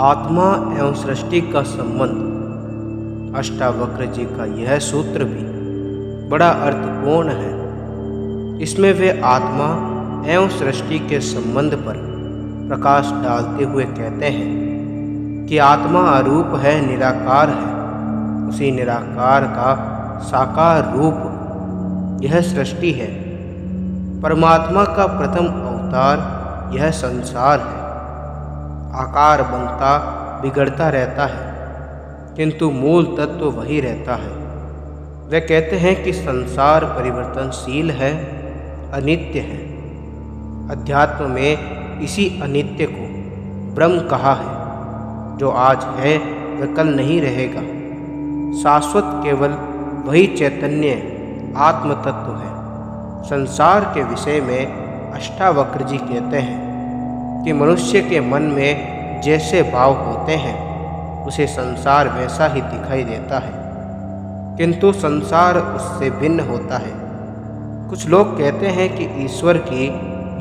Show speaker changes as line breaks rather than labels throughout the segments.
आत्मा एवं सृष्टि का संबंध। अष्टावक्र जी का यह सूत्र भी बड़ा अर्थपूर्ण है। इसमें वे आत्मा एवं सृष्टि के संबंध पर प्रकाश डालते हुए कहते हैं कि आत्मा अरूप है, निराकार है। उसी निराकार का साकार रूप यह सृष्टि है। परमात्मा का प्रथम अवतार यह संसार है। आकार बनता बिगड़ता रहता है, किंतु मूल तत्व वही रहता है। वे कहते हैं कि संसार परिवर्तनशील है, अनित्य है। अध्यात्म में इसी अनित्य को ब्रह्म कहा है। जो आज है वह कल नहीं रहेगा। शाश्वत केवल वही चैतन्य आत्म तत्व है। संसार के विषय में अष्टावक्र जी कहते हैं कि मनुष्य के मन में जैसे भाव होते हैं उसे संसार वैसा ही दिखाई देता है, किंतु संसार उससे भिन्न होता है। कुछ लोग कहते हैं कि ईश्वर की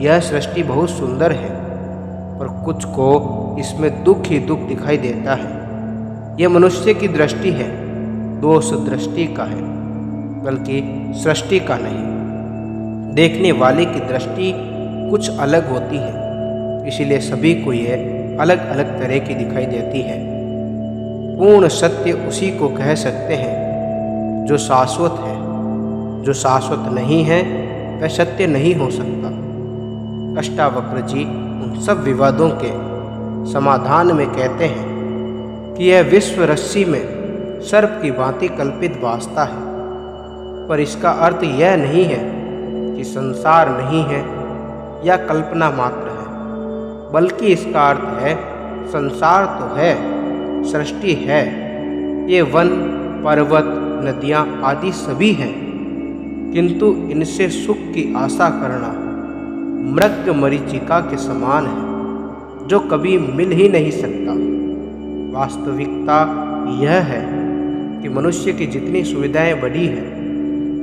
यह सृष्टि बहुत सुंदर है, पर कुछ को इसमें दुख ही दुख दिखाई देता है। यह मनुष्य की दृष्टि है, दोष दृष्टि का है, बल्कि सृष्टि का नहीं। देखने वाले की दृष्टि कुछ अलग होती है, इसीलिए सभी को यह अलग अलग तरह की दिखाई देती है। पूर्ण सत्य उसी को कह सकते हैं जो शाश्वत है। जो शाश्वत नहीं है वह सत्य नहीं हो सकता। अष्टावक्र जी उन सब विवादों के समाधान में कहते हैं कि यह विश्व रस्सी में सर्प की भांति कल्पित वास्ता है, पर इसका अर्थ यह नहीं है कि संसार नहीं है या कल्पना मात्र है, बल्कि इसका अर्थ है संसार तो है, सृष्टि है। ये वन, पर्वत, नदियाँ आदि सभी हैं, किंतु इनसे सुख की आशा करना मृग मरीचिका के समान है, जो कभी मिल ही नहीं सकता। वास्तविकता यह है कि मनुष्य की जितनी सुविधाएं बढ़ी है,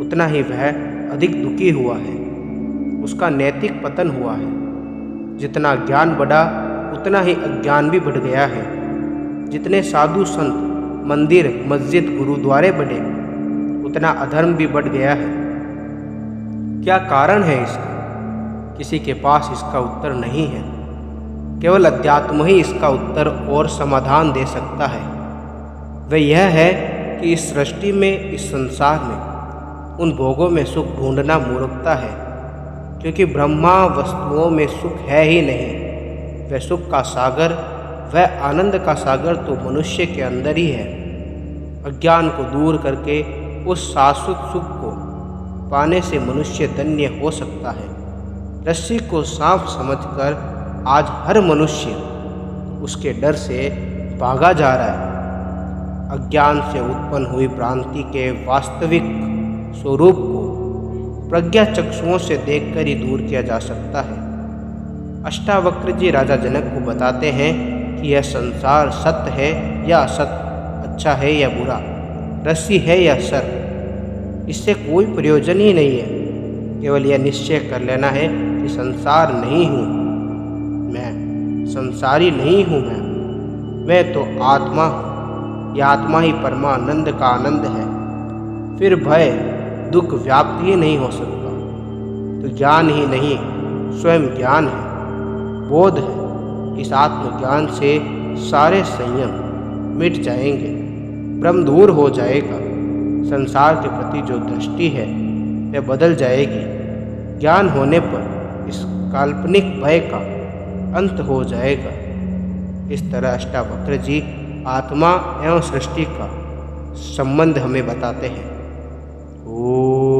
उतना ही वह अधिक दुखी हुआ है। उसका नैतिक पतन हुआ है। जितना ज्ञान बढ़ा उतना ही अज्ञान भी बढ़ गया है। जितने साधु संत, मंदिर, मस्जिद, गुरुद्वारे बढ़े, उतना अधर्म भी बढ़ गया है। क्या कारण है इसका? किसी के पास इसका उत्तर नहीं है। केवल अध्यात्म ही इसका उत्तर और समाधान दे सकता है। वह यह है कि इस सृष्टि में, इस संसार में उन भोगों में सुख ढूंढना मूर्खता है, क्योंकि ब्रह्मा वस्तुओं में सुख है ही नहीं। वह सुख का सागर, वह आनंद का सागर तो मनुष्य के अंदर ही है। अज्ञान को दूर करके उस शाश्वत सुख को पाने से मनुष्य धन्य हो सकता है। रस्सी को सांप समझकर आज हर मनुष्य उसके डर से भागा जा रहा है। अज्ञान से उत्पन्न हुई भ्रांति के वास्तविक स्वरूप को प्रज्ञा चक्षुओं से देखकर ही दूर किया जा सकता है। अष्टावक्र जी राजा जनक को बताते हैं कि यह संसार सत्य है या असत, अच्छा है या बुरा, रस्सी है या सर्प, इससे कोई प्रयोजन ही नहीं है। केवल यह निश्चय कर लेना है कि संसार नहीं हूँ मैं, संसारी नहीं हूँ मैं तो आत्मा हूँ। यह आत्मा ही परमानंद का आनंद है। फिर भय, दुख व्याप्त ही नहीं हो सकता। तो ज्ञान ही नहीं, स्वयं ज्ञान है, बोध है। इस आत्मज्ञान से सारे संयम मिट जाएंगे, भ्रम दूर हो जाएगा। संसार के प्रति जो दृष्टि है वह बदल जाएगी। ज्ञान होने पर इस काल्पनिक भय का अंत हो जाएगा। इस तरह अष्टावक्र जी आत्मा एवं सृष्टि का संबंध हमें बताते हैं। ओम।